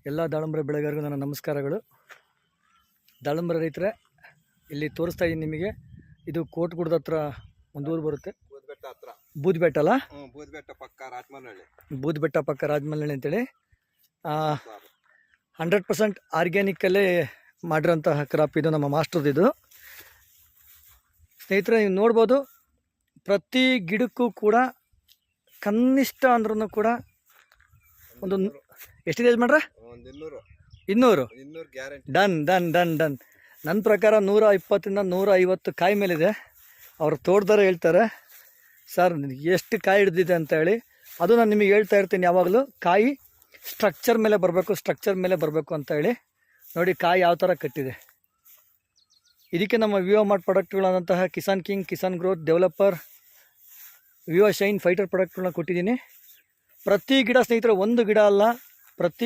ಎಲ್ಲ ದಾಳಂಬ್ರೆ ಬೆಳೆಗಾರರಿಗೂ ನನ್ನ ನಮಸ್ಕಾರಗಳು. ದಾಳಂಬ್ರೆ ರೈತರೆ, ಇಲ್ಲಿ ತೋರಿಸ್ತಾ ಇದ್ದೀನಿ ನಿಮಗೆ. ಇದು ಕೋಟಗುಡದ ಹತ್ರ ಒಂದು ಊರು ಬರುತ್ತೆ, ಬೂದ್ಬೆಟ್ಟ ಅಲ್ಲ, ಬೂದ್ಬೆಟ್ಟ ಪಕ್ಕ ರಾಜಮಲ್ನಹಳ್ಳಿ ಅಂತೇಳಿ. 100% ಆರ್ಗ್ಯಾನಿಕಲ್ಲೇ ಮಾಡಿರೋಂತಹ ಕ್ರಾಪ್ ಇದು, ನಮ್ಮ ಮಾಸ್ಟರ್ದು ಇದು. ಸ್ನೇಹಿತರೆ, ನೀವು ನೋಡ್ಬೋದು, ಪ್ರತಿ ಗಿಡಕ್ಕೂ ಕೂಡ ಕನಿಷ್ಠ ಅಂದ್ರೂ ಕೂಡ ಒಂದು ಎಷ್ಟಿದೆ ಯಜಮಾನ್ರೆ? 200 ಡನ್ ಡನ್ ಡನ್ ಡನ್. ನನ್ನ ಪ್ರಕಾರ 120 ಇಂದ 150 ಕಾಯಿ ಮೇಲಿದೆ. ಅವ್ರು ತೋಟದವ್ರು ಹೇಳ್ತಾರೆ, ಸರ್ ಎಷ್ಟು ಕಾಯಿ ಹಿಡ್ದಿದೆ ಅಂತ ಹೇಳಿ. ಅದು ನಾನು ನಿಮಗೆ ಹೇಳ್ತಾ ಇರ್ತೀನಿ ಯಾವಾಗಲೂ, ಕಾಯಿ ಸ್ಟ್ರಕ್ಚರ್ ಮೇಲೆ ಬರಬೇಕು ಅಂತ ಹೇಳಿ. ನೋಡಿ ಕಾಯಿ ಯಾವ ಥರ ಕಟ್ಟಿದೆ. ಇದಕ್ಕೆ ನಮ್ಮ ವಿವೋ ಮಾರ್ಟ್ ಪ್ರಾಡಕ್ಟ್ಗಳಾದಂತಹ Kisan King, Kisan growth, developer, Vivo shine, fighter ಪ್ರಾಡಕ್ಟ್ಗಳನ್ನ ಕೊಟ್ಟಿದ್ದೀನಿ. ಪ್ರತಿ ಗಿಡ ಸ್ನೇಹಿತರೆ, ಒಂದು ಗಿಡ ಅಲ್ಲ, ಪ್ರತಿ